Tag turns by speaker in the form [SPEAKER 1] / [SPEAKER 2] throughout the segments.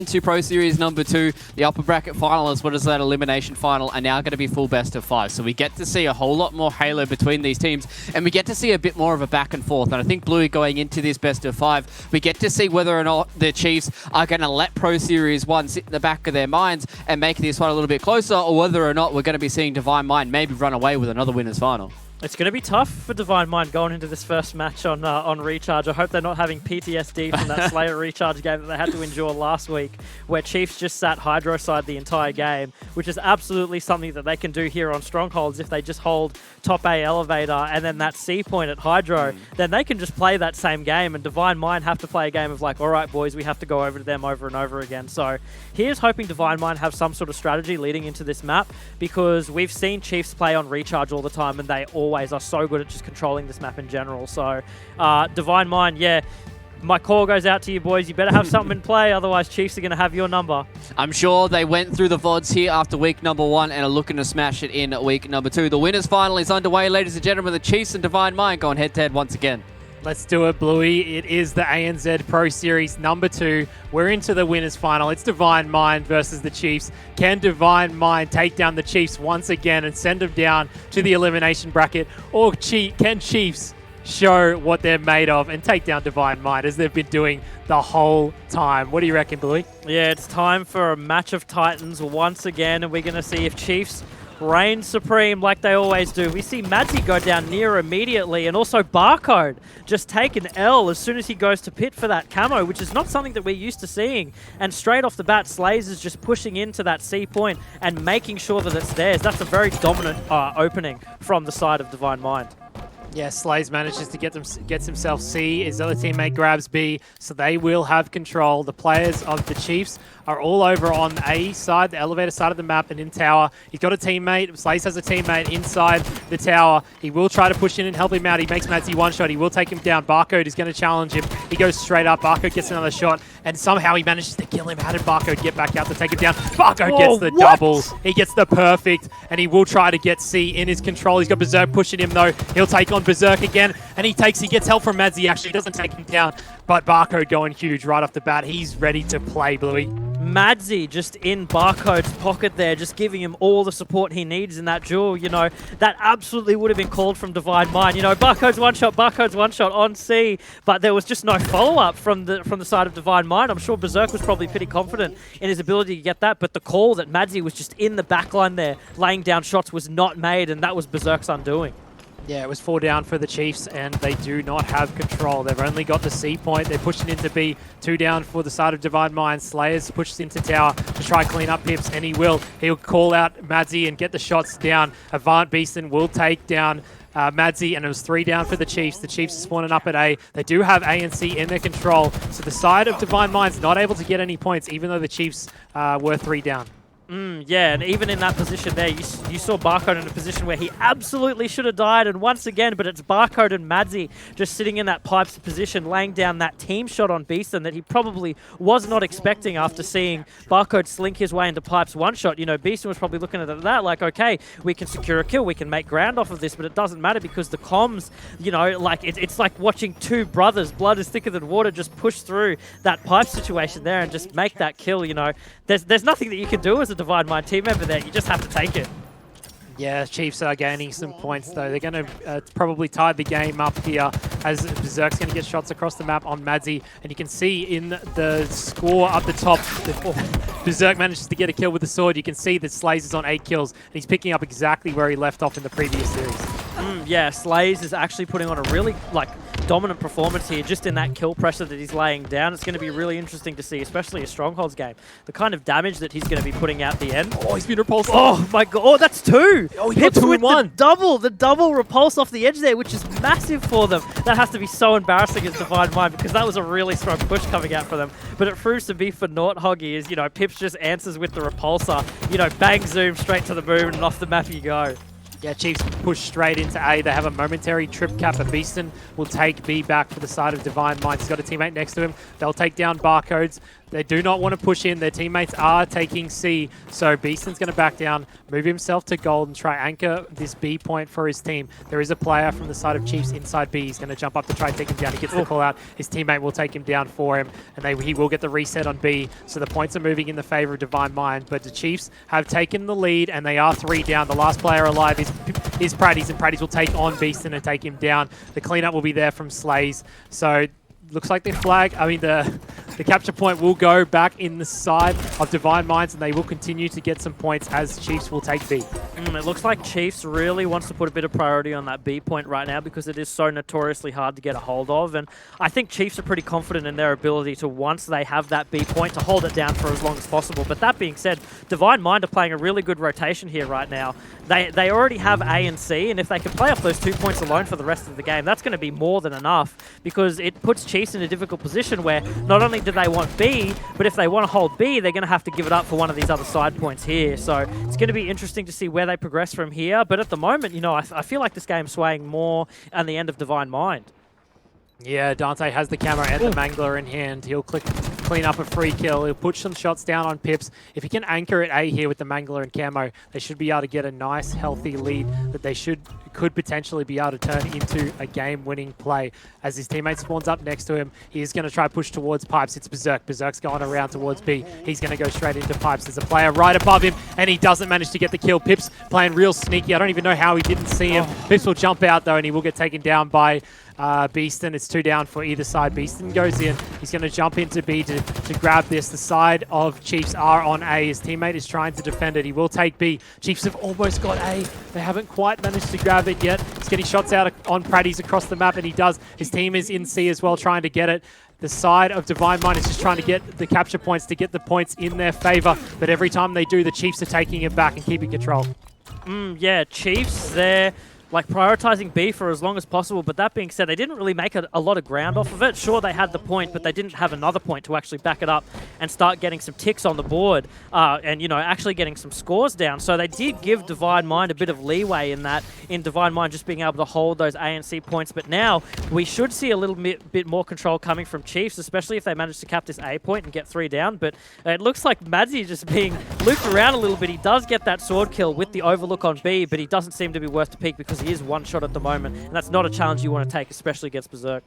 [SPEAKER 1] To Pro Series number 2, the upper bracket final as well as that elimination final are now going to be full best of 5. So we get to see a whole lot more halo between these teams, and we get to see a bit more of a back and forth. And I think Bluey going into this best of 5, we get to see whether or not the Chiefs are going to let Pro Series 1 sit in the back of their minds and make this one a little bit closer, or whether or not we're going to be seeing Divine Mind maybe run away with another winners final.
[SPEAKER 2] It's going to be tough for Divine Mind going into this first match on Recharge. I hope they're not having PTSD from that Slayer Recharge game that they had to endure last week, where Chiefs just sat Hydro side the entire game, which is absolutely something that they can do here on Strongholds. If they just hold top A elevator and then that C point at Hydro, then they can just play that same game, and Divine Mind have to play a game of like, all right, boys, we have to go over to them over and over again. So here's hoping Divine Mind have some sort of strategy leading into this map, because we've seen Chiefs play on Recharge all the time, and they always are so good at just controlling this map in general. So Divine Mind, yeah, my call goes out to you boys. You better have something in play, otherwise Chiefs are going to have your number.
[SPEAKER 1] I'm sure they went through the VODs here after week number 1 and are looking to smash it in week number 2. The winners final is underway, ladies and gentlemen. The Chiefs and Divine Mind going head-to-head once again.
[SPEAKER 3] Let's do it, Bluey. It is the ANZ Pro Series number 2. We're into the winners final. It's Divine Mind versus the Chiefs. Can Divine Mind take down the Chiefs once again and send them down to the elimination bracket? Or can Chiefs show what they're made of and take down Divine Mind as they've been doing the whole time? What do you reckon, Bluey?
[SPEAKER 2] Yeah, it's time for a match of titans once again, and we're going to see if Chiefs reign supreme like they always do. We see Madzi go down near immediately, and also Barcode just take an L as soon as he goes to pit for that camo, which is not something that we're used to seeing. And straight off the bat, Slays is just pushing into that C point and making sure that it's theirs. That's a very dominant opening from the side of Divine Mind.
[SPEAKER 3] Yeah, Slays manages to gets himself C. His other teammate grabs B, so they will have control. The players of the Chiefs are all over on A side, the elevator side of the map, and in tower. He's got a teammate. Slays has a teammate inside the tower. He will try to push in and help him out. He makes Madzi one shot. He will take him down. Barcode is going to challenge him. He goes straight up. Barcode gets another shot, and somehow he manages to kill him. How did Barcode get back out to take him down? Barcode gets the double. He gets the perfect, and he will try to get C in his control. He's got Bazaar pushing him, though. He'll take on Berserk again, and he gets help from Madzi. Actually doesn't take him down, but Barcode going huge right off the bat. He's ready to play, Bluey.
[SPEAKER 2] Madzi just in Barcode's pocket there, just giving him all the support he needs in that duel. You know, that absolutely would have been called from Divine Mind. You know, Barcode's one shot on C, but there was just no follow-up from the side of Divine Mind. I'm sure Berserk was probably pretty confident in his ability to get that, but the call that Madzi was just in the backline there, laying down shots, was not made, and that was Berserk's undoing.
[SPEAKER 3] Yeah, it was 4 down for the Chiefs, and they do not have control. They've only got the C point. They're pushing into B. 2 down for the side of Divine Mind. Slayers pushes into tower to try clean up Pips, and he will. He'll call out Madzi and get the shots down. Avant Beeston will take down Madzi, and it was 3 down for the Chiefs. The Chiefs are spawning up at A. They do have A and C in their control, so the side of Divine Mind's not able to get any points, even though the Chiefs were 3 down.
[SPEAKER 2] Yeah, and even in that position there, you saw Barcode in a position where he absolutely should have died, and once again, but it's Barcode and Madzi just sitting in that pipes position, laying down that team shot on Beeston that he probably was not expecting after seeing Barcode slink his way into pipes one shot. You know, Beeston was probably looking at that like, okay, we can secure a kill, we can make ground off of this, but it doesn't matter because the comms, you know, like it's like watching two brothers, blood is thicker than water, just push through that pipe situation there and just make that kill. You know, there's nothing that you can do as a Divine Mind team member there. You just have to take it.
[SPEAKER 3] Yeah, Chiefs are gaining some points, though. They're going to probably tie the game up here as Berserk's going to get shots across the map on Madzi. And you can see in the score up the top, Berserk manages to get a kill with the sword. You can see that Slays is on 8 kills, and he's picking up exactly where he left off in the previous series.
[SPEAKER 2] Yeah, Slays is actually putting on a really, dominant performance here, just in that kill pressure that he's laying down. It's going to be really interesting to see, especially a Strongholds game. The kind of damage that he's going to be putting out the end.
[SPEAKER 3] Oh, he's been repulsed.
[SPEAKER 2] Oh my god, oh, that's 2!
[SPEAKER 3] Oh, he got 2 in 1.
[SPEAKER 2] The double repulse off the edge there, which is massive for them. That has to be so embarrassing as Divine Mind, because that was a really strong push coming out for them. But it proves to be for naught, Hoggy, is, you know, Pips just answers with the repulsor. You know, bang, zoom, straight to the moon, and off the map you go.
[SPEAKER 3] Yeah, Chiefs push straight into A. They have a momentary trip cap, but Beeston will take B back for the side of Divine Mind. He's got a teammate next to him. They'll take down Barcodes. They do not want to push in. Their teammates are taking C. So Beeston's going to back down, move himself to gold, and try anchor this B point for his team. There is a player from the side of Chiefs inside B. He's going to jump up to try and take him down. He gets the call out. His teammate will take him down for him, and he will get the reset on B. So the points are moving in the favor of Divine Mind. But the Chiefs have taken the lead, and they are 3 down. The last player alive is Praddies, and Praddies will take on Beeston and take him down. The cleanup will be there from Slays. So looks like the flag, the capture point will go back in the side of Divine Minds, and they will continue to get some points as Chiefs will take B.
[SPEAKER 2] It looks like Chiefs really wants to put a bit of priority on that B point right now because it is so notoriously hard to get a hold of. And I think Chiefs are pretty confident in their ability to, once they have that B point, to hold it down for as long as possible. But that being said, Divine Mind are playing a really good rotation here right now. They already have A and C, and if they can play off those 2 points alone for the rest of the game, that's going to be more than enough because it puts Chiefs in a difficult position where not only do they want B, but if they want to hold B, they're going to have to give it up for one of these other side points here. So it's going to be interesting to see where they progress from here. But at the moment, I feel like this game's swaying more on the end of Divine Mind.
[SPEAKER 3] Yeah, Dante has the camera and the Mangler in hand. He'll clean up a free kill. He'll push some shots down on Pips. If he can anchor at A here with the Mangler and camo, they should be able to get a nice, healthy lead that they could potentially be able to turn into a game-winning play. As his teammate spawns up next to him, he is going to try to push towards Pipes. It's Berserk. Berserk's going around towards B. He's going to go straight into Pipes. There's a player right above him, and he doesn't manage to get the kill. Pips playing real sneaky. I don't even know how he didn't see him. Pips will jump out, though, and he will get taken down by Beeston. It's 2 down for either side. Beeston goes in. He's going to jump into B to grab this. The side of Chiefs are on A. His teammate is trying to defend it. He will take B. Chiefs have almost got A. They haven't quite managed to grab it yet. He's getting shots out on Praddies across the map, and he does. His team is in C as well, trying to get it. The side of Divine Mind is just trying to get the capture points to get the points in their favor. But every time they do, the Chiefs are taking it back and keeping control.
[SPEAKER 2] Yeah, Chiefs, they're prioritizing B for as long as possible, but that being said, they didn't really make a lot of ground off of it. Sure, they had the point, but they didn't have another point to actually back it up and start getting some ticks on the board and, actually getting some scores down. So they did give Divine Mind a bit of leeway in that, in Divine Mind just being able to hold those A and C points. But now we should see a little bit more control coming from Chiefs, especially if they manage to cap this A point and get 3 down. But it looks like Madzi just being looped around a little bit. He does get that sword kill with the overlook on B, but he doesn't seem to be worth the peak because he is one shot at the moment, and that's not a challenge you want to take, especially against Berserk.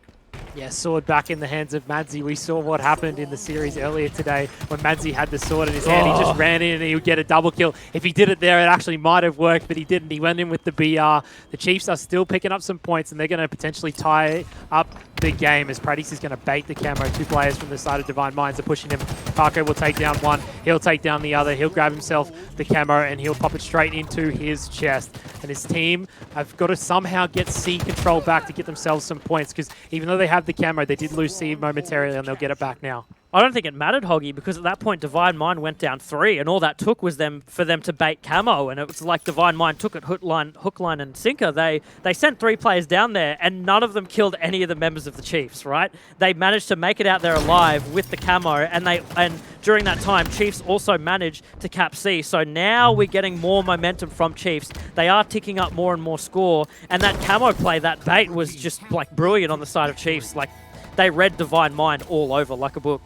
[SPEAKER 3] Yeah, sword back in the hands of Madzi. We saw what happened in the series earlier today when Madzi had the sword in his hand. He just ran in and he would get a double kill. If he did it there, it actually might have worked, but he didn't. He went in with the BR. The Chiefs are still picking up some points, and they're going to potentially tie up the game as Praddies is going to bait the camo. 2 players from the side of Divine Minds are pushing him. Parko will take down one. He'll take down the other. He'll grab himself the camo, and he'll pop it straight into his chest. And his team have got to somehow get C control back to get themselves some points, because even though they have the camo, they did lose C momentarily, and they'll get it back now.
[SPEAKER 2] I don't think it mattered, Hoggy, because at that point, Divine Mind went down 3, and all that took was for them to bait camo, and it was like Divine Mind took it hook, line, and sinker. They sent 3 players down there, and none of them killed any of the members of the Chiefs, right? They managed to make it out there alive with the camo, and during that time, Chiefs also managed to cap C. So now we're getting more momentum from Chiefs. They are ticking up more and more score, and that camo play, that bait was just like brilliant on the side of Chiefs. Like, they read Divine Mind all over like a book.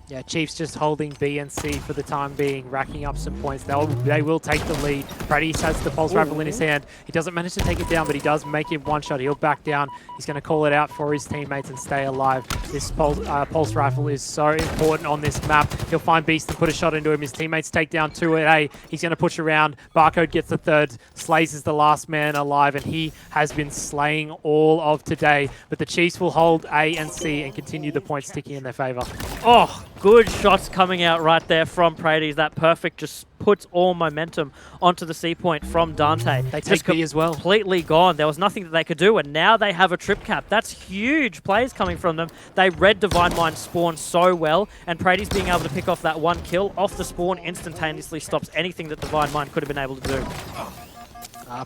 [SPEAKER 3] Yeah, Chiefs just holding B and C for the time being, racking up some points. They will take the lead. Praddies has the pulse rifle in his hand. He doesn't manage to take it down, but he does make him one shot. He'll back down. He's going to call it out for his teammates and stay alive. This pulse rifle is so important on this map. He'll find Beast and put a shot into him. His teammates take down 2 at A. He's going to push around. Barcode gets the 3rd. Slays is the last man alive, and he has been slaying all of today. But the Chiefs will hold A and C and continue the points ticking in their favor.
[SPEAKER 2] Oh, good shots coming out right there from Praddies. That perfect just puts all momentum onto the C point from Dante.
[SPEAKER 3] They take B as well.
[SPEAKER 2] Completely gone. There was nothing that they could do, and now they have a trip cap. That's huge plays coming from them. They read Divine Mind spawn so well, and Praddies being able to pick off that 1 kill off the spawn instantaneously stops anything that Divine Mind could have been able to do.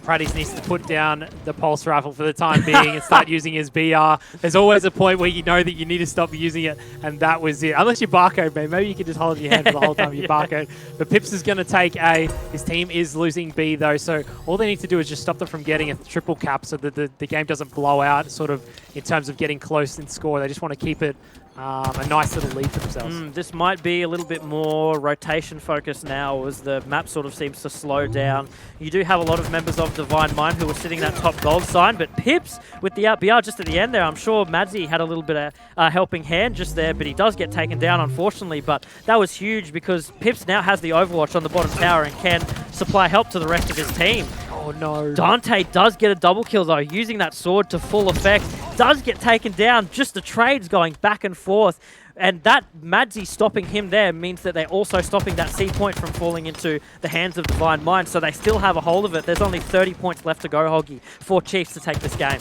[SPEAKER 3] Praddies needs to put down the pulse rifle for the time being and start using his BR. There's always a point where you know that you need to stop using it, and that was it. Unless you're barcode, man. Maybe you can just hold it in your hand for the whole time you're barcode. But Pips is going to take A. His team is losing B, though, so all they need to do is just stop them from getting a triple cap so that the game doesn't blow out, sort of, in terms of getting close in score. They just want to keep it a nice little lead for themselves.
[SPEAKER 2] This might be a little bit more rotation focused now as the map sort of seems to slow down. You do have a lot of members of Divine Mind who are sitting that top gold sign, but Pips with the out BR just at the end there, I'm sure Madzi had a little bit of helping hand just there, but he does get taken down unfortunately. But that was huge because Pips now has the overwatch on the bottom tower and can supply help to the rest of his team.
[SPEAKER 3] Oh no.
[SPEAKER 2] Dante does get a double kill though, using that sword to full effect. Does get taken down, just the trades going back and forth. And that Madzi stopping him there means that they're also stopping that C point from falling into the hands of Divine Mind. So they still have a hold of it. There's only 30 points left to go, Hoggy, for Chiefs to take this game.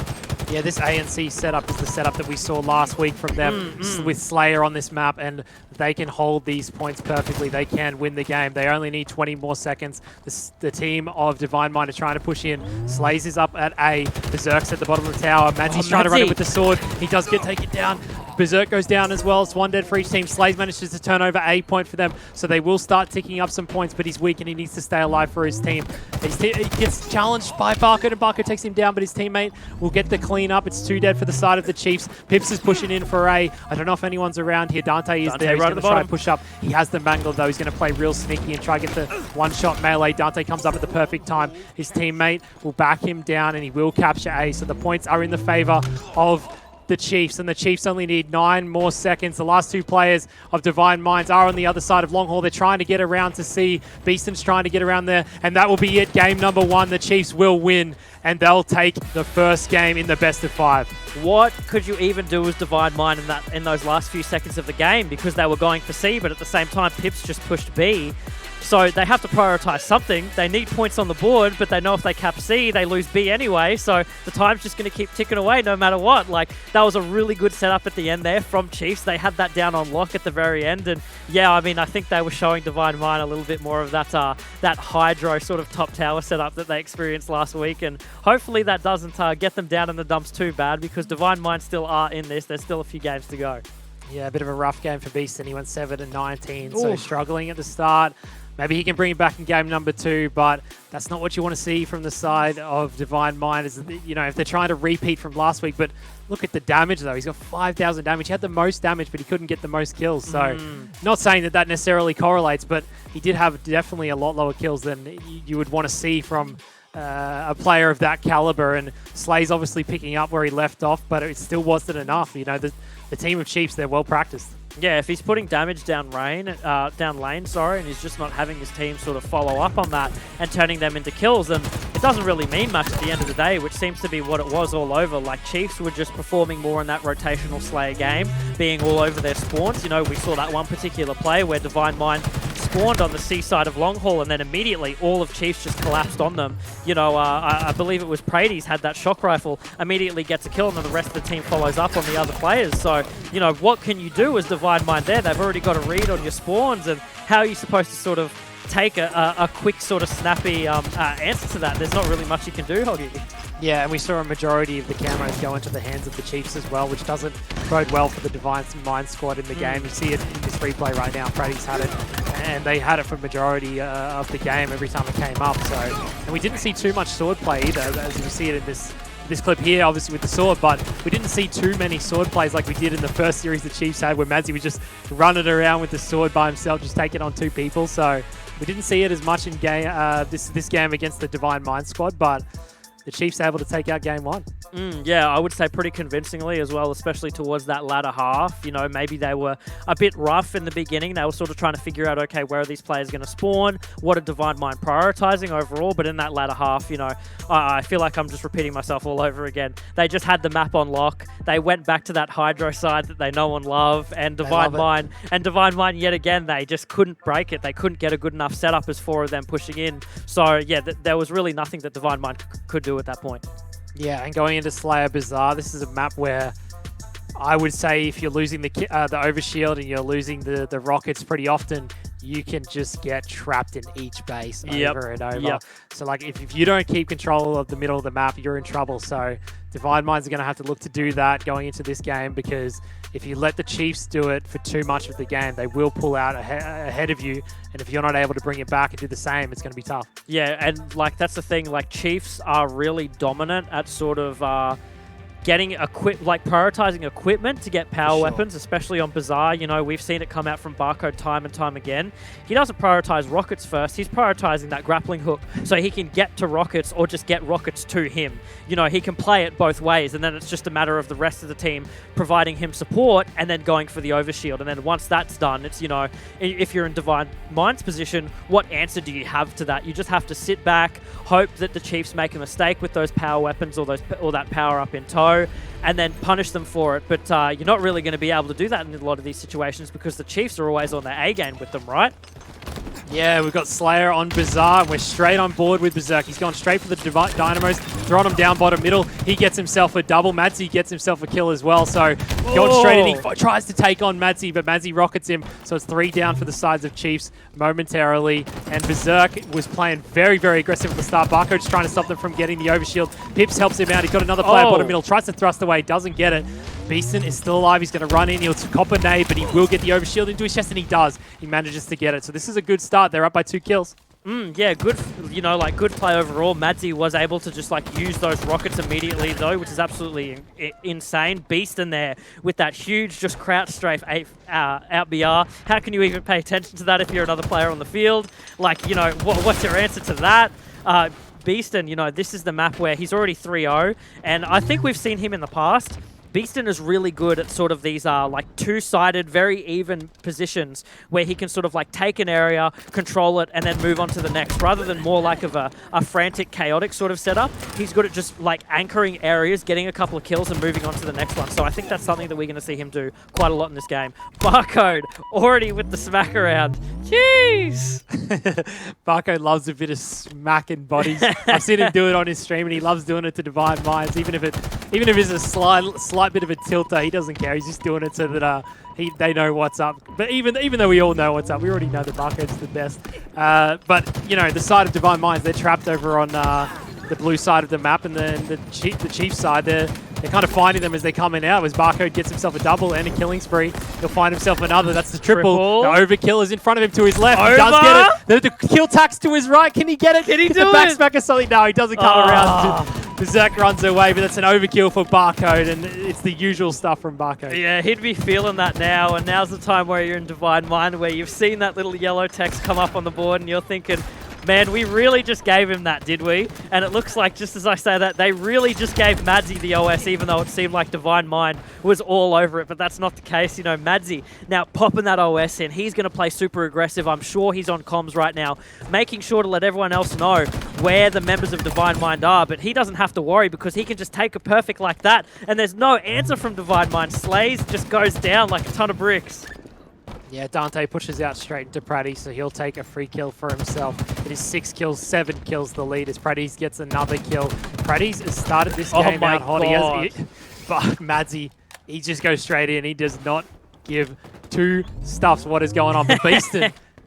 [SPEAKER 3] Yeah, this ANC setup is the setup that we saw last week from them with Slayer on this map, and they can hold these points perfectly. They can win the game. They only need 20 more seconds. The team of Divine Mind are trying to push in. Slays is up at A. Berserk's at the bottom of the tower. Madzi's trying to run it with the sword. He does get taken down. Berserk goes down as well. It's one dead for each team. Slays manages to turn over A point for them, so they will start ticking up some points, but he's weak and he needs to stay alive for his team. He gets challenged by Barco, and Barco takes him down, but his teammate will get the clean up. It's 2 dead for the side of the Chiefs. Pips is pushing in for A. I don't know if anyone's around here. Dante is there. He's going to try and push up. He has the Mangle, though. He's going to play real sneaky and try to get the one-shot melee. Dante comes up at the perfect time. His teammate will back him down, and he will capture A. So the points are in the favor of the Chiefs, and the Chiefs only need 9 more seconds. The last 2 players of Divine Minds are on the other side of Longhall. They're trying to get around to C. Beeston's trying to get around there, and that will be it. Game number 1. The Chiefs will win, and they'll take the first game in the best of 5.
[SPEAKER 2] What could you even do as Divine Mind in those last few seconds of the game? Because they were going for C, but at the same time, Pips just pushed B. So they have to prioritize something. They need points on the board, but they know if they cap C, they lose B anyway. So the time's just going to keep ticking away no matter what. Like, that was a really good setup at the end there from Chiefs. They had that down on lock at the very end. And yeah, I mean, I think they were showing Divine Mind a little bit more of that that Hydro sort of top tower setup that they experienced last week. And hopefully that doesn't get them down in the dumps too bad, because Divine Mind still are in this. There's still a few games to go.
[SPEAKER 3] Yeah, a bit of a rough game for Beaston. He went 7-19, so struggling at the start. Maybe he can bring it back in game number 2, but that's not what you want to see from the side of Divine Mind. Is, you know, if they're trying to repeat from last week, but look at the damage though. He's got 5,000 damage. He had the most damage, but he couldn't get the most kills. So, not saying that that necessarily correlates, but he did have definitely a lot lower kills than you would want to see from a player of that caliber. And Slay's obviously picking up where he left off, but it still wasn't enough. You know, the team of Chiefs, they're well practiced.
[SPEAKER 2] Yeah, if he's putting damage down lane, and he's just not having his team sort of follow up on that and turning them into kills, then it doesn't really mean much at the end of the day, which seems to be what it was all over. Like, Chiefs were just performing more in that rotational Slayer game, being all over their spawns. You know, we saw that one particular play where Divine Mind spawned on the seaside of Longhall, and then immediately all of Chiefs just collapsed on them. You know, I believe it was Praties had that shock rifle, immediately gets a kill, and then the rest of the team follows up on the other players. So, you know, what can you do as Divine Mind there? They've already got a read on your spawns, and how are you supposed to sort of take a quick sort of snappy answer to that? There's not really much you can do, Hoggy.
[SPEAKER 3] Yeah, and we saw a majority of the camos go into the hands of the Chiefs as well, which doesn't bode well for the Divine Mind squad in the game. You see it in this replay right now. Praties had it, and they had it for majority of the game every time it came up. So, and we didn't see too much sword play either, as you see it in this clip here, obviously with the sword, but we didn't see too many sword plays like we did in the first series the Chiefs had, where Madzi was just running around with the sword by himself, just taking on 2 people. So we didn't see it as much in game this game against the Divine Mind squad, but the Chiefs able to take out game 1.
[SPEAKER 2] Yeah, I would say pretty convincingly as well, especially towards that latter half. You know, maybe they were a bit rough in the beginning. They were sort of trying to figure out, okay, where are these players going to spawn? What are Divine Mind prioritizing overall? But in that latter half, you know, I feel like I'm just repeating myself all over again. They just had the map on lock. They went back to that Hydro side that they know and love, and Divine Mind yet again, they just couldn't break it. They couldn't get a good enough setup as 4 of them pushing in. So yeah, there was really nothing that Divine Mind could do at that point.
[SPEAKER 3] Yeah, and going into Slayer Bazaar, this is a map where I would say if you're losing the overshield and you're losing the rockets pretty often, you can just get trapped in each base over and over. So like if you don't keep control of the middle of the map, you're in trouble. So Divine Minds are going to have to look to do that going into this game, because if you let the Chiefs do it for too much of the game, they will pull out ahead of you. And if you're not able to bring it back and do the same, it's going to be tough.
[SPEAKER 2] Yeah, and like that's the thing. Like, Chiefs are really dominant at sort of getting prioritizing equipment to get power weapons, especially on Bazaar. You know, we've seen it come out from Barcode time and time again. He doesn't prioritize rockets first. He's prioritizing that grappling hook so he can get to rockets or just get rockets to him. You know, he can play it both ways, and then it's just a matter of the rest of the team providing him support and then going for the overshield. And then once that's done, it's, you know, if you're in Divine Mind's position, what answer do you have to that? You just have to sit back, hope that the Chiefs make a mistake with those power weapons or that power up in tow, and then punish them for it. But you're not really going to be able to do that in a lot of these situations because the Chiefs are always on their A game with them, right?
[SPEAKER 3] Yeah, we've got Slayer on Bazaar, and we're straight on board with Berserk. He's gone straight for the Dynamos, throwing him down bottom middle. He gets himself a double. Madzi gets himself a kill as well, so going straight in. He tries to take on Madzi, but Madzi rockets him, so it's 3 down for the sides of Chiefs momentarily. And Berserk was playing very, very aggressive at the start. Barcode's trying to stop them from getting the overshield. Pips helps him out. He's got another player bottom middle, tries to thrust away, doesn't get it. Beeston is still alive. He's going to run in. He'll cop a nade, but he will get the overshield into his chest, and he does. He manages to get it. So this is a good start. They're up by 2 kills.
[SPEAKER 2] Yeah, good, you know, like good play overall. Madzi was able to just like use those rockets immediately though, which is absolutely insane. Beeston there with that huge just crouch strafe out BR. How can you even pay attention to that if you're another player on the field? Like, you know, what's your answer to that? Beeston, you know, this is the map where he's already 3-0, and I think we've seen him in the past. Beeston is really good at sort of these like two-sided, very even positions where he can sort of like take an area, control it, and then move on to the next, rather than more like of a frantic, chaotic sort of setup. He's good at just like anchoring areas, getting a couple of kills, and moving on to the next one. So I think that's something that we're going to see him do quite a lot in this game. Barcode already with the smack around. Jeez!
[SPEAKER 3] Barcode loves a bit of smacking bodies. I've seen him do it on his stream, and he loves doing it to Divine Minds, even if it's a slight bit of a tilter. He doesn't care. He's just doing it so that they know what's up. But even though we all know what's up, we already know that Barcode's the best. But you know, the side of Divine Minds, they're trapped over on the blue side of the map, and then the Chiefs side, they're kind of finding them as they're coming out. As Barcode gets himself a double and a killing spree, he'll find himself another. That's the triple. The overkill is in front of him to his left. He does get it. The kill tax to his right. Can he get it?
[SPEAKER 2] Can he do
[SPEAKER 3] the
[SPEAKER 2] it?
[SPEAKER 3] back smack or something? No, he doesn't come around. Berserk runs away, but that's an overkill for Barcode, and it's the usual stuff from Barcode.
[SPEAKER 2] Yeah, he'd be feeling that now, and now's the time where you're in Divine Mind, where you've seen that little yellow text come up on the board, and you're thinking, man, we really just gave him that, did we? And it looks like, just as I say that, they really just gave Madzi the OS, even though it seemed like Divine Mind was all over it, but that's not the case. You know, Madzi now popping that OS in. He's going to play super aggressive. I'm sure he's on comms right now, making sure to let everyone else know where the members of Divine Mind are, but he doesn't have to worry because he can just take a perfect like that, and there's no answer from Divine Mind. Slays just goes down like a ton of bricks.
[SPEAKER 3] Yeah, Dante pushes out straight into Pratty, so he'll take a free kill for himself. It is 6 kills, 7 kills the lead as Pratty gets another kill. Pratty's has started this game out hot. But Madzi, he just goes straight in. He does not give two stuffs what is going on. But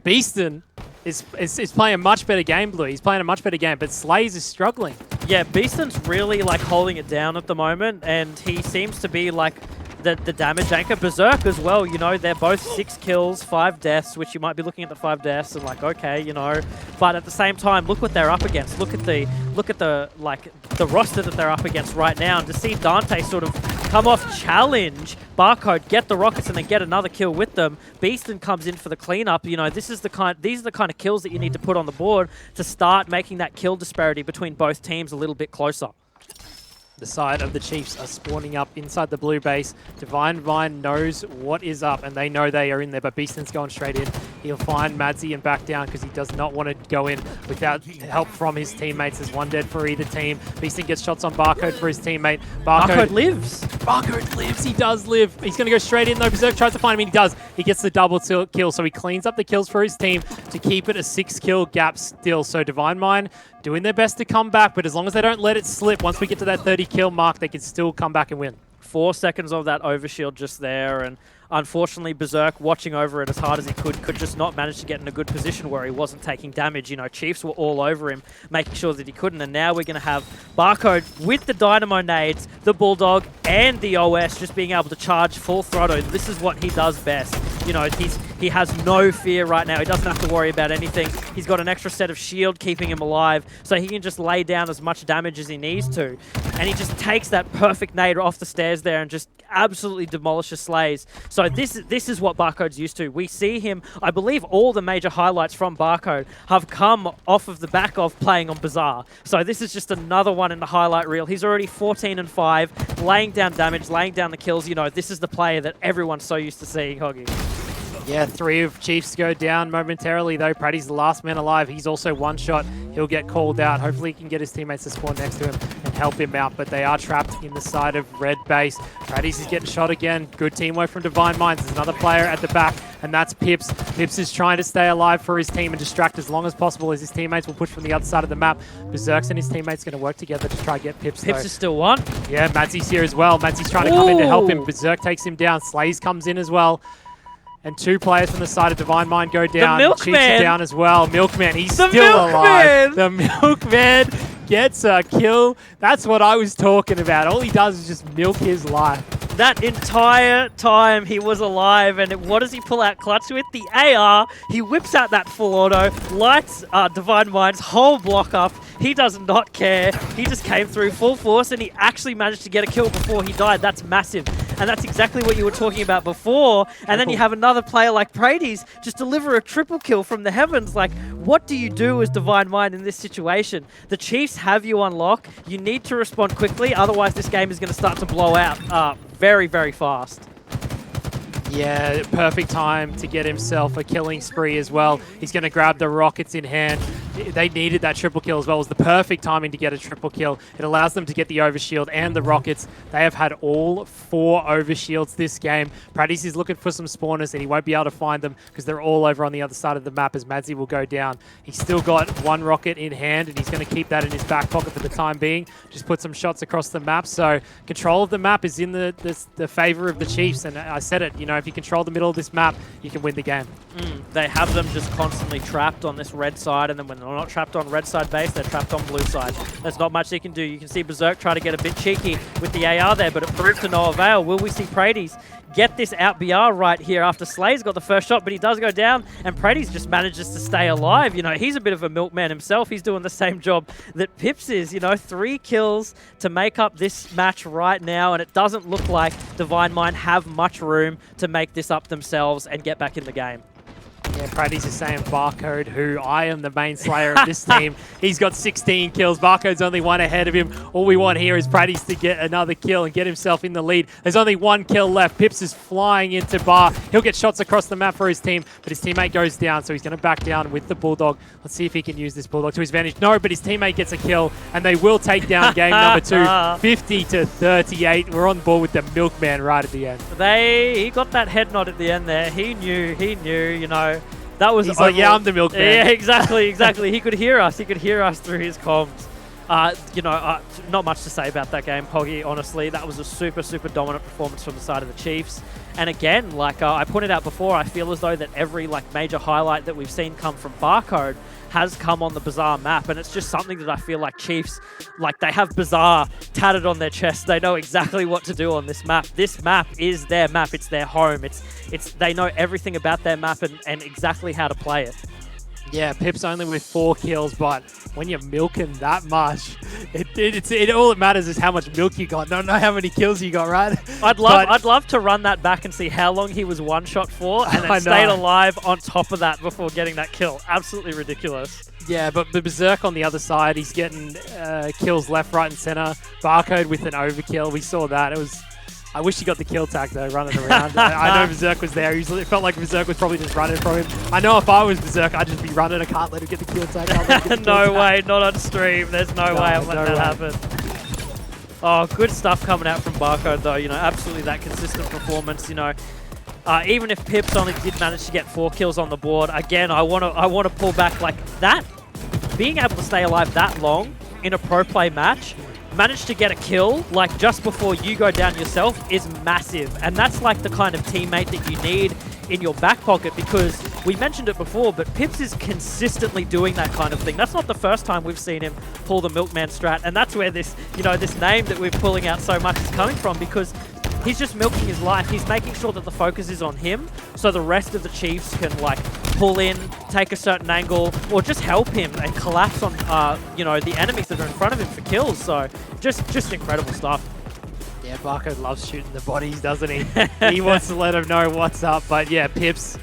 [SPEAKER 3] Beeston is playing a much better game, Blue. He's playing a much better game, but Slays is struggling.
[SPEAKER 2] Yeah, Beeston's really like holding it down at the moment, and he seems to be like the damage anchor. Berserk as well, you know, they're both 6 kills, 5 deaths, which you might be looking at the 5 deaths and like, okay, you know, but at the same time, look what they're up against. Look at the like the roster that they're up against right now, and to see Dante sort of come off challenge Barcode, get the rockets, and then get another kill with them. Beeston comes in for the cleanup. You know, these are the kind of kills that you need to put on the board to start making that kill disparity between both teams a little bit closer.
[SPEAKER 3] The side of the Chiefs are spawning up inside the blue base. Divine Mind knows what is up, and they know they are in there, but Beeston's going straight in. He'll find Madzi and back down because he does not want to go in without help from his teammates. There's 1 dead for either team. Beeston gets shots on Barcode for his teammate.
[SPEAKER 2] Barcode lives.
[SPEAKER 3] Barcode lives. He does live. He's going to go straight in, though. Berserk tries to find him, and he does. He gets the double kill, so he cleans up the kills for his team to keep it a 6-kill gap still. So Divine Mind doing their best to come back, but as long as they don't let it slip, once we get to that 30-kill mark, they can still come back and win.
[SPEAKER 2] 4 seconds of that overshield just there, and unfortunately Berserk, watching over it as hard as he could just not manage to get in a good position where he wasn't taking damage. You know, Chiefs were all over him, making sure that he couldn't, and now we're going to have Barcode with the Dynamo nades, the Bulldog, and the OS just being able to charge full throttle. This is what he does best. You know, He has no fear right now. He doesn't have to worry about anything. He's got an extra set of shield keeping him alive, so he can just lay down as much damage as he needs to. And he just takes that perfect nade off the stairs there and just absolutely demolishes Slays. So this is what Barcode's used to. We see him, I believe all the major highlights from Barcode have come off of the back of playing on Bazaar. So this is just another one in the highlight reel. He's already 14-5, laying down damage, laying down the kills. You know, this is the player that everyone's so used to seeing, Hoggy.
[SPEAKER 3] Yeah, 3 of Chiefs go down momentarily, though. Praddy's the last man alive. He's also one shot. He'll get called out. Hopefully he can get his teammates to spawn next to him and help him out, but they are trapped in the side of red base. Praddy's is getting shot again. Good teamwork from Divine Minds. There's another player at the back, and that's Pips. Pips is trying to stay alive for his team and distract as long as possible as his teammates will push from the other side of the map. Berserks and his teammates going to work together to try and get Pips,
[SPEAKER 2] Pips is still one.
[SPEAKER 3] Yeah, Madsy's here as well. Madsy's trying to come in to help him. Berserk takes him down. Slays comes in as well. And 2 players from the side of Divine Mind go down.
[SPEAKER 2] The Milkman.
[SPEAKER 3] Chiefs are down as well. Milkman, he's still alive. The Milkman gets a kill. That's what I was talking about. All he does is just milk his life.
[SPEAKER 2] That entire time he was alive, and what does he pull out clutch with? The AR. He whips out that full auto, lights Divine Mind's whole block up. He does not care. He just came through full force, and he actually managed to get a kill before he died. That's massive. And that's exactly what you were talking about before. And then you have another player like Prades just deliver a triple kill from the heavens. Like, what do you do as Divine Mind in this situation? The Chiefs have you on lock. You need to respond quickly, otherwise this game is going to start to blow out very, very fast.
[SPEAKER 3] Yeah, perfect time to get himself a killing spree as well. He's going to grab the rockets in hand. They needed that triple kill as well. It was the perfect timing to get a triple kill. It allows them to get the overshield and the rockets. They have had all 4 overshields this game. Pradis is looking for some spawners and he won't be able to find them because they're all over on the other side of the map as Madsy will go down. He's still got 1 rocket in hand and he's going to keep that in his back pocket for the time being. Just put some shots across the map. So control of the map is in the favor of the Chiefs. And I said it, you know, if you control the middle of this map, you can win the game.
[SPEAKER 2] They have them just constantly trapped on this red side, and then when they're not trapped on red side base, they're trapped on blue side. There's not much they can do. You can see Berserk try to get a bit cheeky with the AR there, but it proved to no avail. Will we see Prades get this out BR right here after Slay's got the first shot, but he does go down, and Prades just manages to stay alive. You know, he's a bit of a milkman himself. He's doing the same job that Pips is, you know, 3 kills to make up this match right now, and it doesn't look like Divine Mind have much room to make this up themselves and get back in the game.
[SPEAKER 3] Yeah, Pradis is saying Barcode, who I am the main slayer of this team. He's got 16 kills. Barcode's only 1 ahead of him. All we want here is Pradis to get another kill and get himself in the lead. There's only 1 kill left. Pips is flying into Bar. He'll get shots across the map for his team, but his teammate goes down, so he's going to back down with the Bulldog. Let's see if he can use this Bulldog to his advantage. No, but his teammate gets a kill, and they will take down game number 2, 50-38. We're on board with the Milkman right at the end.
[SPEAKER 2] He got that head nod at the end there. He knew, you know. That was
[SPEAKER 3] He's like, yeah, I'm the Milkman.
[SPEAKER 2] Yeah, exactly. He could hear us. He could hear us through his comms. You know, not much to say about that game, Poggy, honestly. That was a super, super dominant performance from the side of the Chiefs. And again, like I pointed out before, I feel as though that every major highlight that we've seen come from Barcode has come on the Bazaar map, and it's just something that I feel like Chiefs, they have Bazaar tatted on their chest. They know exactly what to do on this map. This map is their map. It's their home. They know everything about their map and exactly how to play it.
[SPEAKER 3] Yeah, Pip's only with 4 kills, but when you're milking that much, all that matters is how much milk you got. Don't know how many kills you got, right?
[SPEAKER 2] I'd love to run that back and see how long he was 1-shot for, and then stayed alive on top of that before getting that kill. Absolutely ridiculous.
[SPEAKER 3] Yeah, but Berserk on the other side, he's getting kills left, right, and center. Barcode with an overkill. We saw that. I wish he got the kill tag though, running around. I know Berserk was there. It felt like Berserk was probably just running from him. I know if I was Berserk, I'd just be running. I can't let him get the kill tag.
[SPEAKER 2] No way, not on stream. There's no way I'm letting that happen. Oh, good stuff coming out from Barcode though. You know, absolutely that consistent performance. You know, even if Pips only did manage to get 4 kills on the board, again, I want to pull back like that. Being able to stay alive that long in a pro play match, manage to get a kill just before you go down yourself is massive. And that's the kind of teammate that you need in your back pocket, because we mentioned it before, but Pips is consistently doing that kind of thing. That's not the first time we've seen him pull the Milkman strat, and that's where this, this name that we're pulling out so much is coming from, because he's just milking his life. He's making sure that the focus is on him, so the rest of the Chiefs can like pull in, take a certain angle, or just help him and collapse on you know, the enemies that are in front of him for kills. So just incredible stuff.
[SPEAKER 3] Yeah, Barco loves shooting the bodies, doesn't he? He wants to let him know what's up. But yeah, Pips,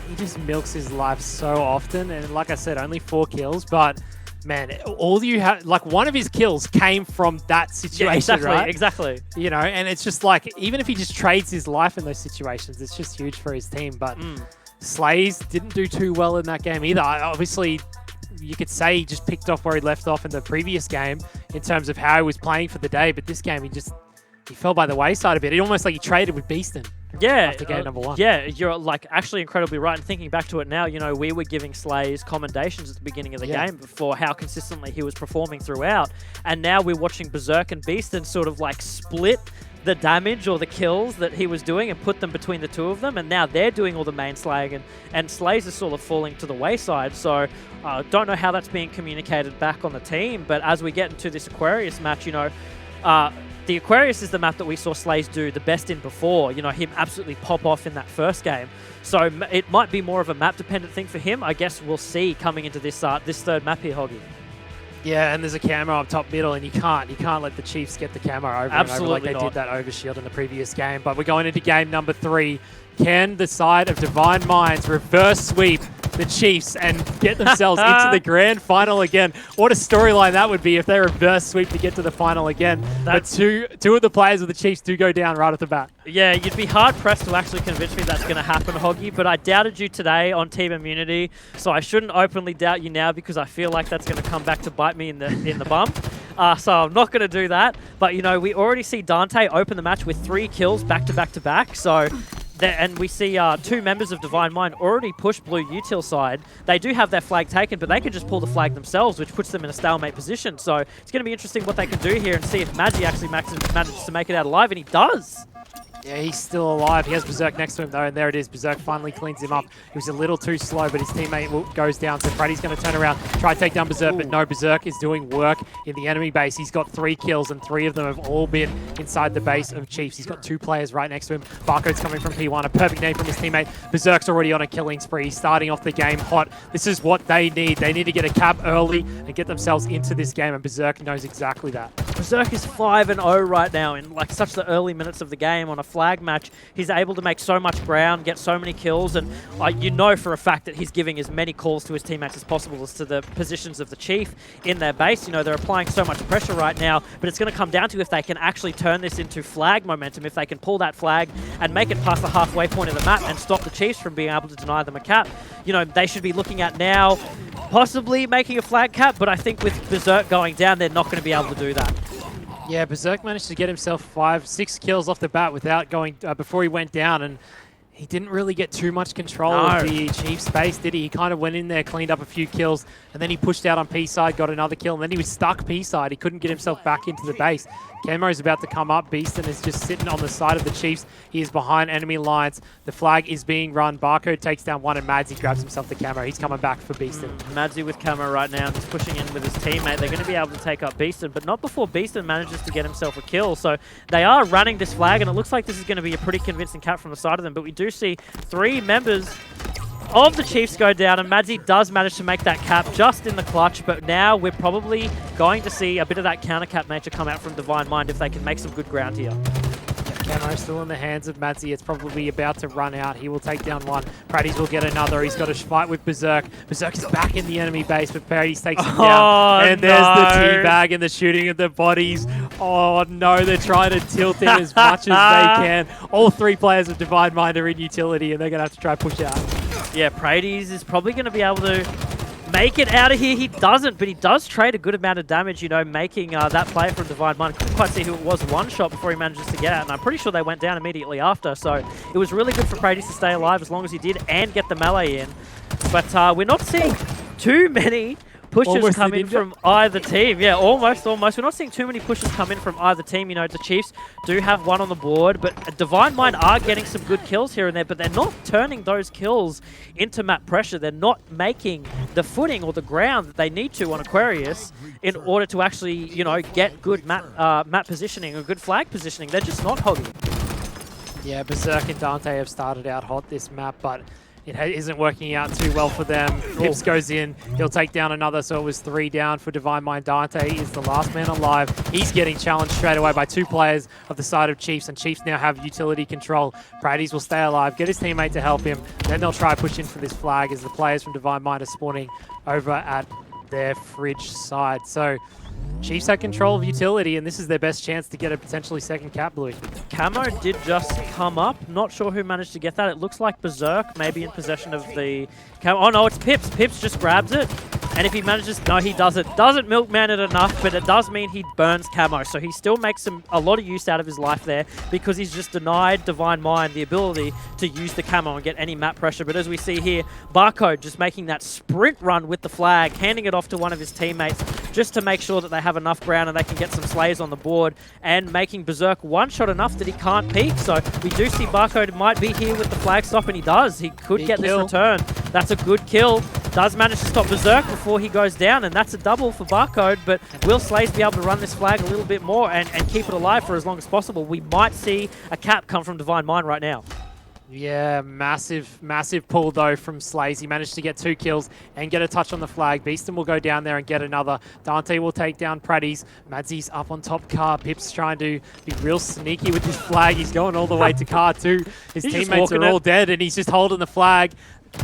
[SPEAKER 3] he just milks his life so often. And like I said, only 4 kills, but man, all you have, like one of his kills came from that situation,
[SPEAKER 2] yeah, exactly,
[SPEAKER 3] right?
[SPEAKER 2] Exactly.
[SPEAKER 3] You know, and it's just like, even if he just trades his life in those situations, it's just huge for his team. But Slays didn't do too well in that game either. Obviously, you could say he just picked off where he left off in the previous game in terms of how he was playing for the day. But this game, he fell by the wayside a bit. It almost like he traded with Beaston.
[SPEAKER 2] Yeah,
[SPEAKER 3] after game number 1.
[SPEAKER 2] Yeah, you're like actually incredibly right. And thinking back to it now, you know, we were giving Slays commendations at the beginning of the game for how consistently he was performing throughout. And now we're watching Berserk and Beaston sort of like split the damage or the kills that he was doing and put them between the two of them. And now they're doing all the main slaying and Slays is sort of falling to the wayside. So don't know how that's being communicated back on the team. But as we get into this Aquarius match, you know, the Aquarius is the map that we saw Slays do the best in before, you know, him absolutely pop off in that first game. So it might be more of a map-dependent thing for him. I guess we'll see coming into this this third map here, Hoggy.
[SPEAKER 3] Yeah, and there's a camo up top middle, and you can't let the Chiefs get the camo over and over like they did that overshield in the previous game. But we're going into game number 3. Can the side of Divine Minds reverse sweep the Chiefs and get themselves into the grand final again? What a storyline that would be if they reverse sweep to get to the final again. But two of the players of the Chiefs do go down right off the bat.
[SPEAKER 2] Yeah, you'd be hard-pressed to actually convince me that's going to happen, Hoggy, but I doubted you today on Team Immunity, so I shouldn't openly doubt you now because I feel like that's going to come back to bite me in the bum. So I'm not going to do that. But, you know, we already see Dante open the match with 3 kills back-to-back-to-back, so... And we see 2 members of Divine Mind already push blue util side. They do have their flag taken, but they can just pull the flag themselves, which puts them in a stalemate position. So it's going to be interesting what they can do here and see if Madzi actually manages to make it out alive, and he does.
[SPEAKER 3] Yeah, he's still alive. He has Berserk next to him, though, and there it is. Berserk finally cleans him up. He was a little too slow, but his teammate goes down. So Brady's going to turn around, try to take down Berserk, but no, Berserk is doing work in the enemy base. He's got 3 kills, and 3 of them have all been inside the base of Chiefs. He's got 2 players right next to him. Barcode's coming from P1, a perfect name from his teammate. Berserk's already on a killing spree. He's starting off the game hot. This is what they need. They need to get a cap early and get themselves into this game, and Berserk knows exactly that.
[SPEAKER 2] Berserk is 5-0 right now in like such the early minutes of the game on a flag match. He's able to make so much ground, get so many kills, and you know for a fact that he's giving as many calls to his teammates as possible as to the positions of the Chief in their base. You know, they're applying so much pressure right now, but it's going to come down to if they can actually turn this into flag momentum, if they can pull that flag and make it past the halfway point of the map and stop the Chiefs from being able to deny them a cap. You know, they should be looking at now possibly making a flag cap, but I think with Berserk going down, they're not going to be able to do that.
[SPEAKER 3] Yeah, Berserk managed to get himself 5-6 kills off the bat without going before he went down, and he didn't really get too much control of the Chiefs base, did he? He kind of went in there, cleaned up a few kills, and then he pushed out on P side, got another kill, and then he was stuck P side. He couldn't get himself back into the base. Camo's about to come up. Beaston is just sitting on the side of the Chiefs. He is behind enemy lines. The flag is being run. Barcode takes down 1, and Madzi grabs himself the camo. He's coming back for Beaston.
[SPEAKER 2] Madzi with camo right now. He's pushing in with his teammate. They're going to be able to take up Beaston, but not before Beaston manages to get himself a kill. So they are running this flag, and it looks like this is going to be a pretty convincing cap from the side of them, but we do see 3 members of the Chiefs go down, and Madzi does manage to make that cap just in the clutch, but now we're probably going to see a bit of that counter cap nature come out from Divine Mind if they can make some good ground here.
[SPEAKER 3] Camo still in the hands of Madzi. It's probably about to run out. He will take down 1. Paradis will get another. He's got to fight with Berserk. Berserk is back in the enemy base, but Paradis takes him down. And there's the teabag and the shooting of the bodies. Oh no, they're trying to tilt him as much as they can. All 3 players of Divine Mind are in utility, and they're going to have to try push out.
[SPEAKER 2] Yeah, Paradis is probably going to be able to make it out of here. He doesn't, but he does trade a good amount of damage, you know, making that player from Divine Mind. Couldn't quite see who it was one shot before he manages to get out, and I'm pretty sure they went down immediately after, so it was really good for Paradis to stay alive as long as he did and get the melee in. But we're not seeing too many pushes come in from either team. Yeah, almost. We're not seeing too many pushes come in from either team. You know, the Chiefs do have 1 on the board, but Divine Mind are getting some good kills here and there, but they're not turning those kills into map pressure. They're not making the footing or the ground that they need to on Aquarius in order to actually, you know, get good map positioning or good flag positioning. They're just not hogging.
[SPEAKER 3] Yeah, Berserk and Dante have started out hot this map, but it isn't working out too well for them. Pips goes in, he'll take down another, so it was 3 down for Divine Mind. Dante is the last man alive. He's getting challenged straight away by 2 players of the side of Chiefs, and Chiefs now have utility control. Pradys will stay alive, get his teammate to help him, then they'll try push in for this flag as the players from Divine Mind are spawning over at their fridge side. So Chiefs had control of utility, and this is their best chance to get a potentially second cap, Bluey.
[SPEAKER 2] Camo did just come up. Not sure who managed to get that. It looks like Berserk maybe in possession of the camo. Oh no, it's Pips. Pips just grabs it. And if he manages, no, he doesn't. Doesn't milkman it enough, but it does mean he burns camo. So he still makes a lot of use out of his life there because he's just denied Divine Mind the ability to use the camo and get any map pressure. But as we see here, Barcode just making that sprint run with the flag, handing it off to one of his teammates just to make sure that they have enough ground and they can get some slays on the board, and making Berserk one-shot enough that he can't peek. So we do see Barcode might be here with the flag stop, and he does. He could get this return. That's a good kill. Does manage to stop Berserk before he goes down, and that's a double for Barcode, but will Slays be able to run this flag a little bit more and keep it alive for as long as possible? We might see a cap come from Divine Mind right now.
[SPEAKER 3] Yeah, massive pull though from Slays. He managed to get 2 kills and get a touch on the flag. Beeston will go down there and get another. Dante will take down Pradys. Madsy's up on top car. Pip's trying to be real sneaky with his flag. He's going all the way to car 2. His teammates are all dead and he's just holding the flag.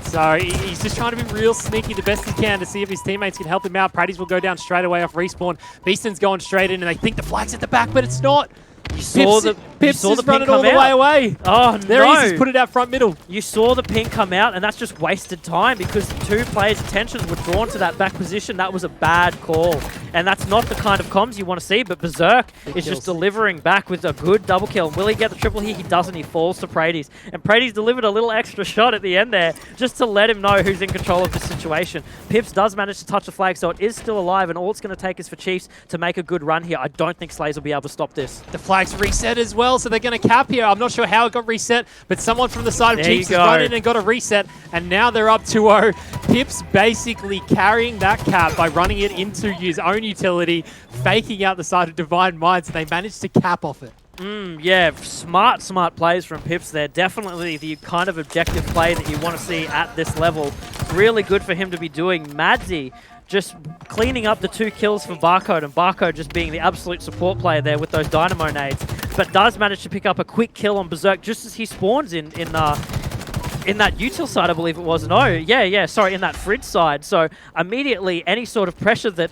[SPEAKER 3] So he's just trying to be real sneaky the best he can to see if his teammates can help him out. Pradys will go down straight away off respawn. Beeston's going straight in and they think the flag's at the back, but it's not. Pips is running all the way away.
[SPEAKER 2] Oh,
[SPEAKER 3] there he is. He's put it out front middle.
[SPEAKER 2] You saw the ping come out, and that's just wasted time because 2 players' attentions were drawn to that back position. That was a bad call. And that's not the kind of comms you want to see, but Berserk is just delivering back with a good double kill. Will he get the triple here? He doesn't. He falls to Pradys. And Pradys delivered a little extra shot at the end there just to let him know who's in control of the situation. Pips does manage to touch the flag, so it is still alive, and all it's going to take is for Chiefs to make a good run here. I don't think Slays will be able to stop this.
[SPEAKER 3] The flag's reset as well, so they're going to cap here. I'm not sure how it got reset, but someone from the side of Chiefs has run in and got a reset, and now they're up 2-0. Pips basically carrying that cap by running it into his own utility, faking out the side of Divine Mind, so they managed to cap off it.
[SPEAKER 2] Yeah, smart plays from Pips there. Definitely the kind of objective play that you want to see at this level. Really good for him to be doing. Madsy just cleaning up the 2 kills for Barcode, and Barcode just being the absolute support player there with those dynamo nades, but does manage to pick up a quick kill on Berserk just as he spawns in that util side, I believe it was. No, sorry, in that fridge side. So immediately any sort of pressure that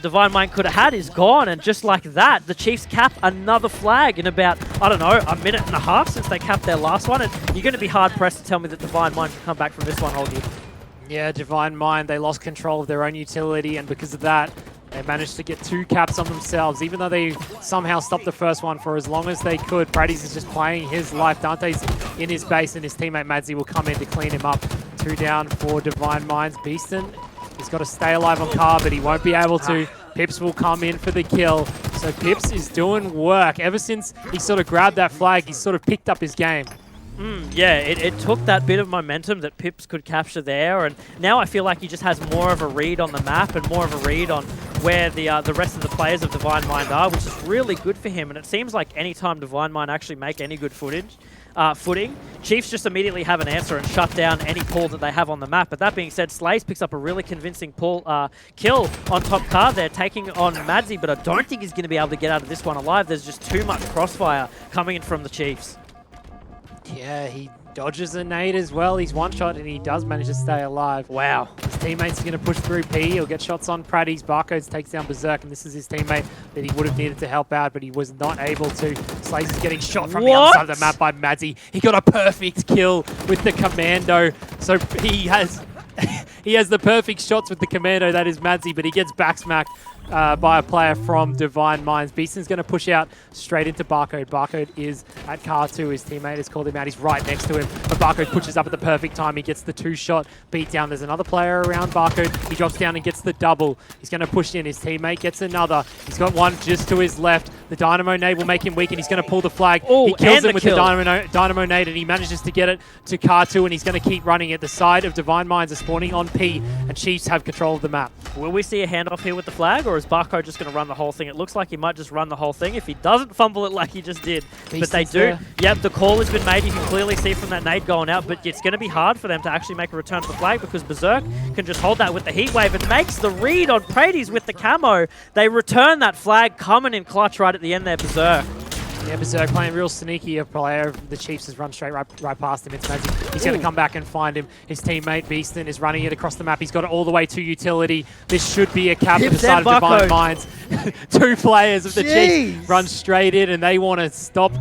[SPEAKER 2] Divine Mind could have had is gone, and just like that, the Chiefs cap another flag in about, I don't know, a minute and a half since they capped their last one, and you're going to be hard-pressed to tell me that Divine Mind can come back from this one, Holgi.
[SPEAKER 3] Yeah, Divine Mind, they lost control of their own utility, and because of that, they managed to get 2 caps on themselves, even though they somehow stopped the first one for as long as they could. Pradys is just playing his life. Dante's in his base, and his teammate Madsy will come in to clean him up. 2 down for Divine Minds. Beeston, he's got to stay alive on car, but he won't be able to. Pips will come in for the kill. So Pips is doing work. Ever since he sort of grabbed that flag, he's sort of picked up his game.
[SPEAKER 2] Yeah, it took that bit of momentum that Pips could capture there, and now I feel like he just has more of a read on the map and more of a read on where the rest of the players of Divine Mind are, which is really good for him. And it seems like any time Divine Mind actually make any good footing, Chiefs just immediately have an answer and shut down any pull that they have on the map. But that being said, Slays picks up a really convincing kill on top card there, taking on Madsy, but I don't think he's going to be able to get out of this one alive. There's just too much crossfire coming in from the Chiefs.
[SPEAKER 3] Yeah, he dodges a nade as well. He's one-shot and he does manage to stay alive.
[SPEAKER 2] Wow.
[SPEAKER 3] His teammates are going to push through P. He'll get shots on Pradys. Barcodes takes down Berserk, and this is his teammate that he would have needed to help out, but he was not able to. Slays is getting shot from the other side of the map by Madsy. He got a perfect kill with the Commando. So he has the perfect shots with the Commando, that is Madsy, but he gets backsmacked by a player from Divine Minds. Beeston's going to push out straight into Barcode. Barcode is at car 2. His teammate has called him out. He's right next to him, but Barcode pushes up at the perfect time. He gets the 2-shot beat down. There's another player around Barcode. He drops down and gets the double. He's going to push in. His teammate gets another. He's got one just to his left. The Dynamo Nade will make him weak, and he's going to pull the flag.
[SPEAKER 2] Ooh,
[SPEAKER 3] He kills
[SPEAKER 2] and
[SPEAKER 3] him
[SPEAKER 2] the
[SPEAKER 3] with
[SPEAKER 2] kill.
[SPEAKER 3] the Dynamo Nade, and he manages to get it to Car2, and he's going to keep running it. The side of Divine Minds are spawning on P, and Chiefs have control of the map.
[SPEAKER 2] Will we see a handoff here with the flag, or is Barco just going to run the whole thing? It looks like he might just run the whole thing if he doesn't fumble it like he just did. But they do.
[SPEAKER 3] There.
[SPEAKER 2] Yep, the call has been made. You can clearly see from that nade going out, but it's going to be hard for them to actually make a return to the flag because Berserk can just hold that with the heat wave and makes the read on Praties with the camo. They return that flag, coming in clutch right at the end there, Berserk.
[SPEAKER 3] Yeah, Bazaar playing real sneaky. A player of the Chiefs has run straight right past him. It's Mazzy. He's going to come back and find him. His teammate Beaston is running it across the map. He's got it all the way to utility. This should be a cap for the
[SPEAKER 2] Pips
[SPEAKER 3] side
[SPEAKER 2] and
[SPEAKER 3] of Divine
[SPEAKER 2] Barcode.
[SPEAKER 3] Minds. Two players of the Chiefs run straight in, and they want to stop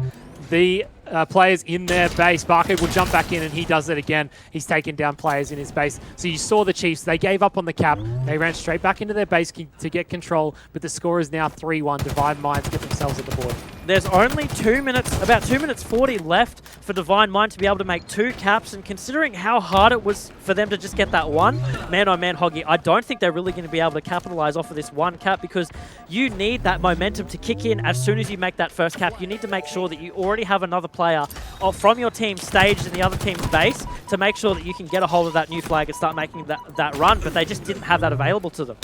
[SPEAKER 3] the players in their base. Barcode will jump back in, and he does it again. He's taken down players in his base. So you saw the Chiefs. They gave up on the cap. They ran straight back into their base to get control, but the score is now 3-1. Divine Minds get themselves at the board.
[SPEAKER 2] There's only 2 minutes, about 2 minutes 40 left for Divine Mind to be able to make 2 caps, and considering how hard it was for them to just get that one, man-oh-man, Hoggy, I don't think they're really going to be able to capitalize off of this one cap because you need that momentum to kick in as soon as you make that first cap. You need to make sure that you already have another player from your team staged in the other team's base to make sure that you can get a hold of that new flag and start making that run, but they just didn't have that available to them.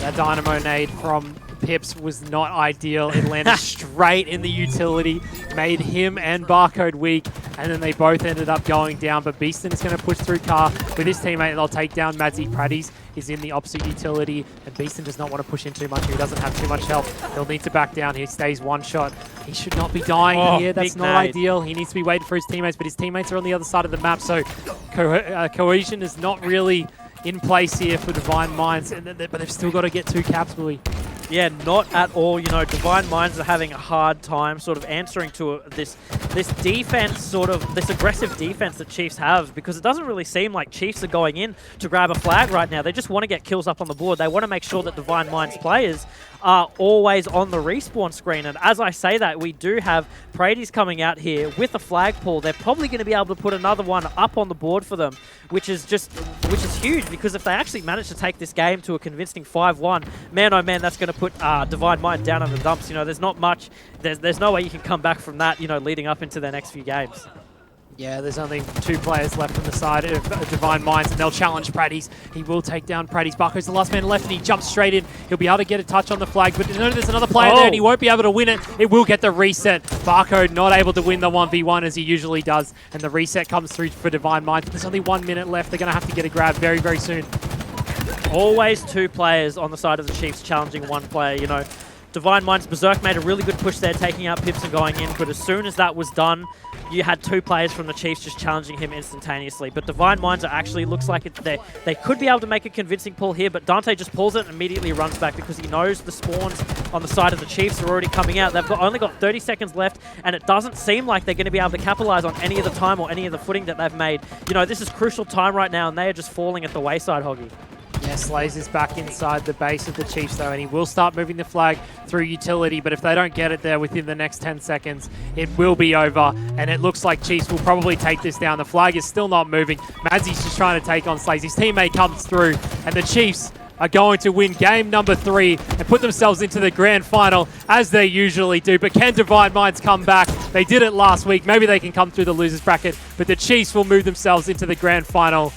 [SPEAKER 3] That Dynamo Nade from Pips was not ideal. It landed straight in the utility, made him and Barcode weak, and then they both ended up going down. But Beaston is going to push through Car with his teammate. They'll take down Madzy. Praties is in the opposite utility, and Beaston does not want to push in too much. He doesn't have too much health. He'll need to back down. He stays one shot. He should not be dying here. That's not ideal. He needs to be waiting for his teammates, but his teammates are on the other side of the map, so cohesion is not really in place here for Divine Minds, but they've still got to get 2 caps, Louis.
[SPEAKER 2] Yeah, not at all. You know, Divine Minds are having a hard time sort of answering to this defense, this aggressive defense that Chiefs have, because it doesn't really seem like Chiefs are going in to grab a flag right now. They just want to get kills up on the board. They want to make sure that Divine Minds players are always on the respawn screen. And as I say that, we do have Praties coming out here with a flagpole. They're probably going to be able to put another one up on the board for them, which is huge, because if they actually manage to take this game to a convincing 5-1, man oh man, that's going to put Divine Mind down in the dumps. You know, there's not much, there's no way you can come back from that, you know, leading up into their next few games.
[SPEAKER 3] Yeah, there's only 2 players left from the side of Divine Minds, and they'll challenge Praties. He will take down Praties. Barco's the last man left, and he jumps straight in. He'll be able to get a touch on the flag, but no, there's another player there, and he won't be able to win it. It will get the reset. Barco not able to win the 1v1 as he usually does, and the reset comes through for Divine Minds. There's only 1 minute left. They're going to have to get a grab very, very soon.
[SPEAKER 2] Always 2 players on the side of the Chiefs challenging 1 player, you know. Divine Minds, Berserk made a really good push there, taking out Pips and going in, but as soon as that was done, you had 2 players from the Chiefs just challenging him instantaneously. But Divine Minds are actually, looks like they could be able to make a convincing pull here, but Dante just pulls it and immediately runs back because he knows the spawns on the side of the Chiefs are already coming out. They've only got 30 seconds left, and it doesn't seem like they're going to be able to capitalize on any of the time or any of the footing that they've made. You know, this is crucial time right now, and they are just falling at the wayside, Hoggy.
[SPEAKER 3] Yeah, Slays is back inside the base of the Chiefs, though, and he will start moving the flag through utility, but if they don't get it there within the next 10 seconds, it will be over, and it looks like Chiefs will probably take this down. The flag is still not moving. Madzy's just trying to take on Slays. His teammate comes through, and the Chiefs are going to win game number 3 and put themselves into the grand final, as they usually do. But can Divine Minds come back? They did it last week. Maybe they can come through the losers bracket, but the Chiefs will move themselves into the grand final